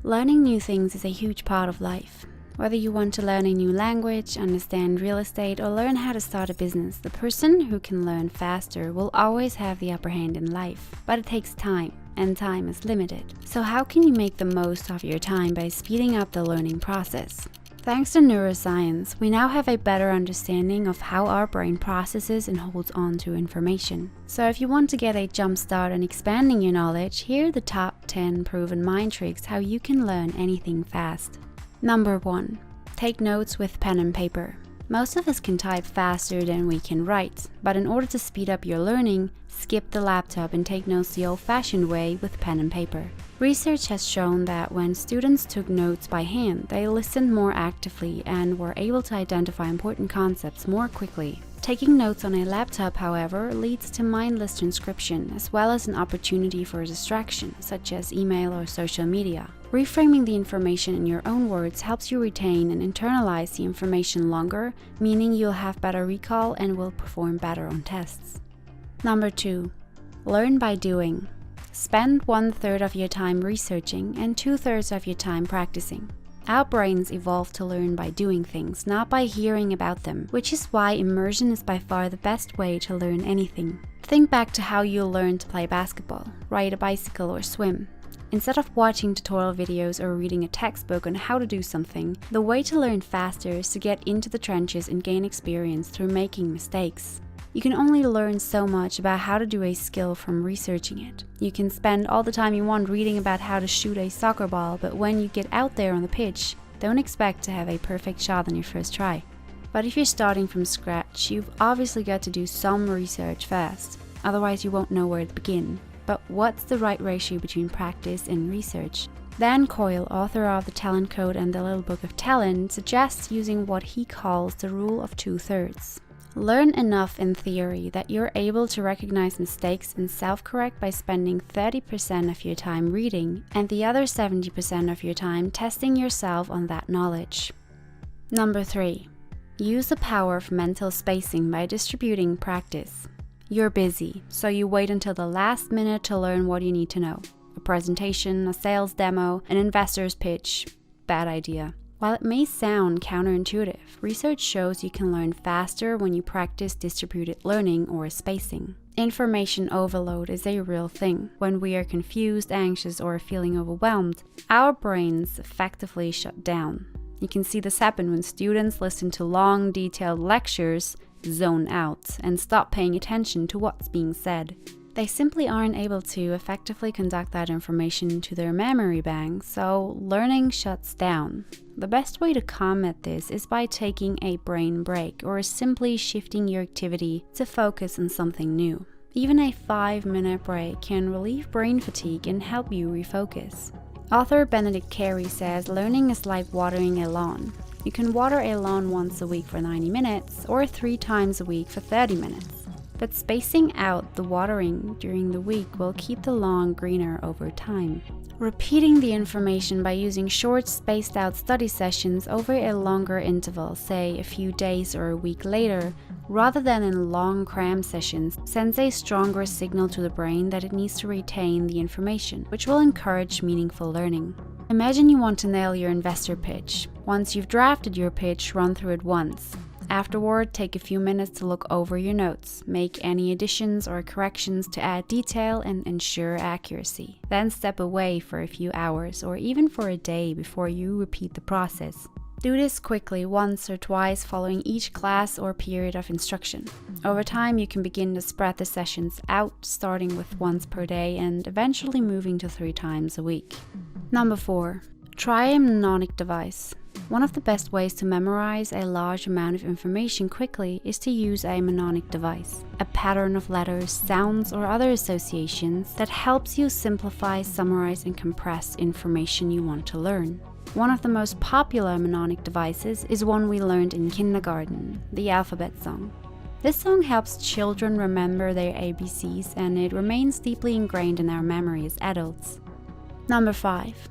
Learning new things is a huge part of life. Whether you want to learn a new language, understand real estate, or learn how to start a business, the person who can learn faster will always have the upper hand in life. But it takes time, and time is limited. So how can you make the most of your time by speeding up the learning process? Thanks to neuroscience, we now have a better understanding of how our brain processes and holds on to information. So if you want to get a jump start on expanding your knowledge, here are the top 10 proven mind tricks how you can learn anything fast. Number 1. Take notes with pen and paper. Most of us can type faster than we can write, but in order to speed up your learning, skip the laptop and take notes the old-fashioned way with pen and paper. Research has shown that when students took notes by hand, they listened more actively and were able to identify important concepts more quickly. Taking notes on a laptop, however, leads to mindless transcription as well as an opportunity for distraction, such as email or social media. Reframing the information in your own words helps you retain and internalize the information longer, meaning you'll have better recall and will perform better on tests. Number 2. Learn by doing. Spend 1/3 of your time researching and 2/3 of your time practicing. Our brains evolved to learn by doing things, not by hearing about them, which is why immersion is by far the best way to learn anything. Think back to how you learned to play basketball, ride a bicycle, or swim. Instead of watching tutorial videos or reading a textbook on how to do something, the way to learn faster is to get into the trenches and gain experience through making mistakes. You can only learn so much about how to do a skill from researching it. You can spend all the time you want reading about how to shoot a soccer ball, but when you get out there on the pitch, don't expect to have a perfect shot on your first try. But if you're starting from scratch, you've obviously got to do some research first, otherwise you won't know where to begin. But what's the right ratio between practice and research? Dan Coyle, author of The Talent Code and the Little Book of Talent, suggests using what he calls the rule of 2/3. Learn enough in theory that you're able to recognize mistakes and self-correct by spending 30% of your time reading and the other 70% of your time testing yourself on that knowledge. Number 3. Use the power of mental spacing by distributing practice. You're busy, so you wait until the last minute to learn what you need to know. A presentation, a sales demo, an investor's pitch. Bad idea. While it may sound counterintuitive, research shows you can learn faster when you practice distributed learning or spacing. Information overload is a real thing. When we are confused, anxious, or feeling overwhelmed, our brains effectively shut down. You can see this happen when students listen to long, detailed lectures, zone out, and stop paying attention to what's being said. They simply aren't able to effectively conduct that information into their memory bank, so learning shuts down. The best way to combat this is by taking a brain break or simply shifting your activity to focus on something new. Even a 5-minute break can relieve brain fatigue and help you refocus. Author Benedict Carey says learning is like watering a lawn. You can water a lawn once a week for 90 minutes or 3 times a week for 30 minutes. But spacing out the watering during the week will keep the lawn greener over time. Repeating the information by using short, spaced-out study sessions over a longer interval, say a few days or a week later, rather than in long cram sessions, sends a stronger signal to the brain that it needs to retain the information, which will encourage meaningful learning. Imagine you want to nail your investor pitch. Once you've drafted your pitch, run through it once. Afterward, take a few minutes to look over your notes, make any additions or corrections to add detail and ensure accuracy. Then step away for a few hours or even for a day before you repeat the process. Do this quickly once or twice following each class or period of instruction. Over time, you can begin to spread the sessions out, starting with once per day and eventually moving to 3 times a week. Number 4. Try a mnemonic device. One of the best ways to memorize a large amount of information quickly is to use a mnemonic device, a pattern of letters, sounds, or other associations that helps you simplify, summarize, and compress information you want to learn. One of the most popular mnemonic devices is one we learned in kindergarten, the alphabet song. This song helps children remember their ABCs, and it remains deeply ingrained in our memory as adults. Number 5.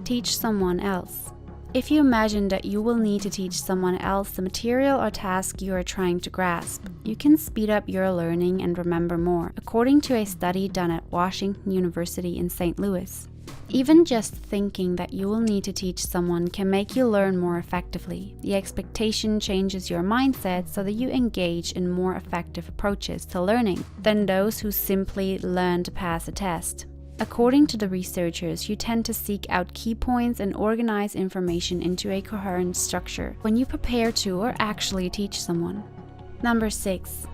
Teach someone else. If you imagine that you will need to teach someone else the material or task you are trying to grasp, you can speed up your learning and remember more, according to a study done at Washington University in St. Louis. Even just thinking that you will need to teach someone can make you learn more effectively. The expectation changes your mindset so that you engage in more effective approaches to learning than those who simply learn to pass a test. According to the researchers, you tend to seek out key points and organize information into a coherent structure when you prepare to or actually teach someone. Number 6.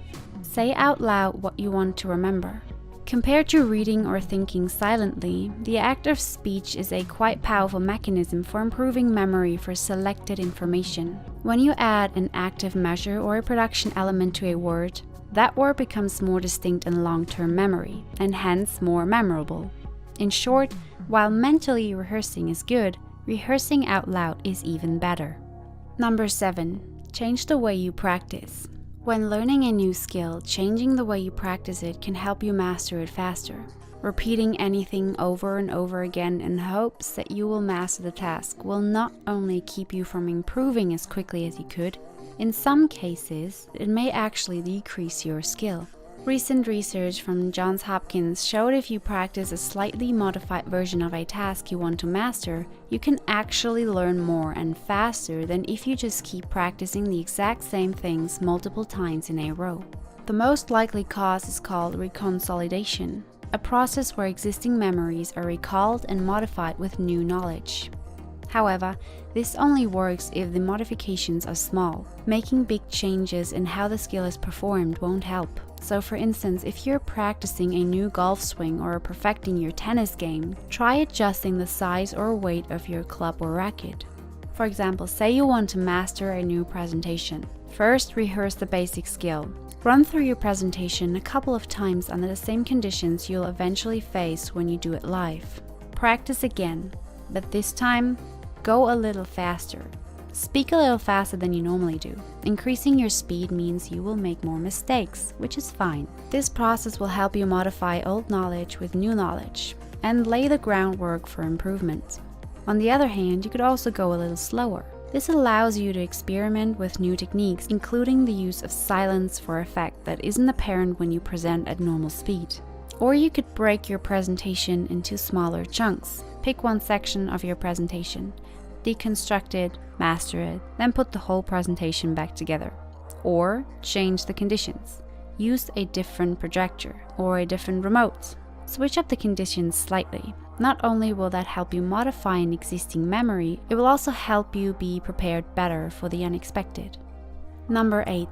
Say out loud what you want to remember. Compared to reading or thinking silently, the act of speech is a quite powerful mechanism for improving memory for selected information. When you add an active measure or a production element to a word, that word becomes more distinct in long-term memory, and hence more memorable. In short, while mentally rehearsing is good, rehearsing out loud is even better. Number 7. Change the way you practice. When learning a new skill, changing the way you practice it can help you master it faster. Repeating anything over and over again in hopes that you will master the task will not only keep you from improving as quickly as you could, in some cases, it may actually decrease your skill. Recent research from Johns Hopkins showed if you practice a slightly modified version of a task you want to master, you can actually learn more and faster than if you just keep practicing the exact same things multiple times in a row. The most likely cause is called reconsolidation, a process where existing memories are recalled and modified with new knowledge. However, this only works if the modifications are small. Making big changes in how the skill is performed won't help. So for instance, if you're practicing a new golf swing or perfecting your tennis game, try adjusting the size or weight of your club or racket. For example, say you want to master a new presentation. First, rehearse the basic skill. Run through your presentation a couple of times under the same conditions you'll eventually face when you do it live. Practice again, but this time, go a little faster. Speak a little faster than you normally do. Increasing your speed means you will make more mistakes, which is fine. This process will help you modify old knowledge with new knowledge and lay the groundwork for improvement. On the other hand, you could also go a little slower. This allows you to experiment with new techniques, including the use of silence for effect that isn't apparent when you present at normal speed. Or you could break your presentation into smaller chunks. Pick one section of your presentation, deconstruct it, master it, then put the whole presentation back together. Or change the conditions. Use a different projector or a different remote. Switch up the conditions slightly. Not only will that help you modify an existing memory, it will also help you be prepared better for the unexpected. Number 8.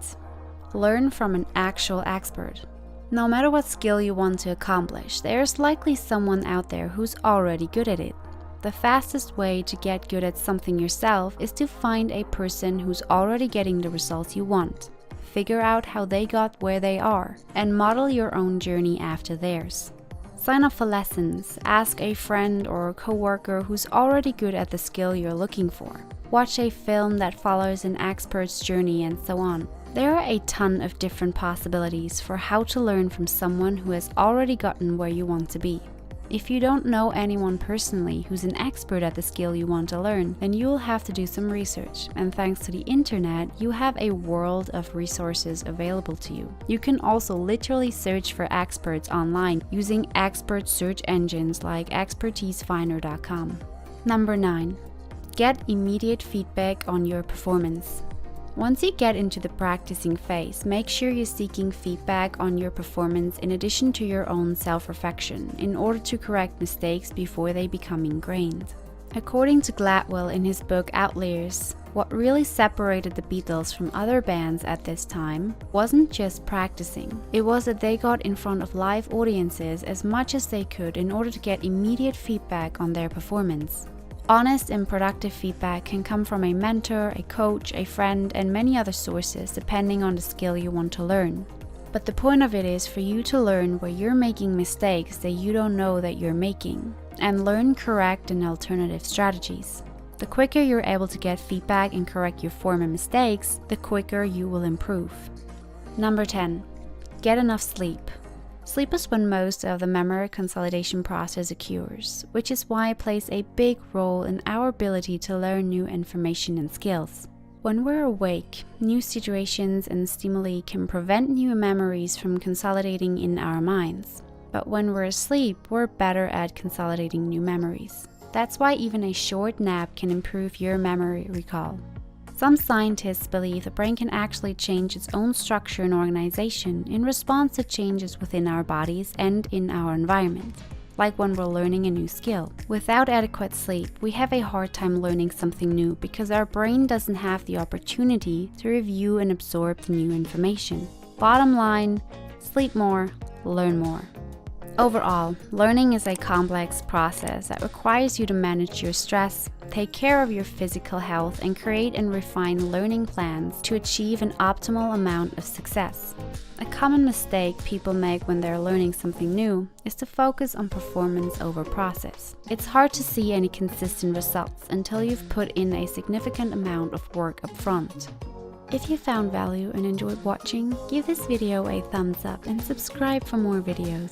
Learn from an actual expert. No matter what skill you want to accomplish, there's likely someone out there who's already good at it. The fastest way to get good at something yourself is to find a person who's already getting the results you want. Figure out how they got where they are, and model your own journey after theirs. Sign up for lessons, ask a friend or coworker who's already good at the skill you're looking for. Watch a film that follows an expert's journey and so on. There are a ton of different possibilities for how to learn from someone who has already gotten where you want to be. If you don't know anyone personally who's an expert at the skill you want to learn, then you'll have to do some research. And thanks to the internet, you have a world of resources available to you. You can also literally search for experts online using expert search engines like expertisefinder.com. Number 9. Get immediate feedback on your performance. Once you get into the practicing phase, make sure you're seeking feedback on your performance in addition to your own self-reflection in order to correct mistakes before they become ingrained. According to Gladwell in his book Outliers, what really separated the Beatles from other bands at this time wasn't just practicing. It was that they got in front of live audiences as much as they could in order to get immediate feedback on their performance. Honest and productive feedback can come from a mentor, a coach, a friend, and many other sources depending on the skill you want to learn. But the point of it is for you to learn where you're making mistakes that you don't know that you're making, and learn correct and alternative strategies. The quicker you're able to get feedback and correct your form and mistakes, the quicker you will improve. Number 10. Get enough sleep. Sleep is when most of the memory consolidation process occurs, which is why it plays a big role in our ability to learn new information and skills. When we're awake, new situations and stimuli can prevent new memories from consolidating in our minds. but when we're asleep, we're better at consolidating new memories. That's why even a short nap can improve your memory recall. Some scientists believe the brain can actually change its own structure and organization in response to changes within our bodies and in our environment, like when we're learning a new skill. Without adequate sleep, we have a hard time learning something new because our brain doesn't have the opportunity to review and absorb the new information. Bottom line, sleep more, learn more. Overall, learning is a complex process that requires you to manage your stress, take care of your physical health, and create and refine learning plans to achieve an optimal amount of success. A common mistake people make when they're learning something new is to focus on performance over process. It's hard to see any consistent results until you've put in a significant amount of work up front. If you found value and enjoyed watching, give this video a thumbs up and subscribe for more videos.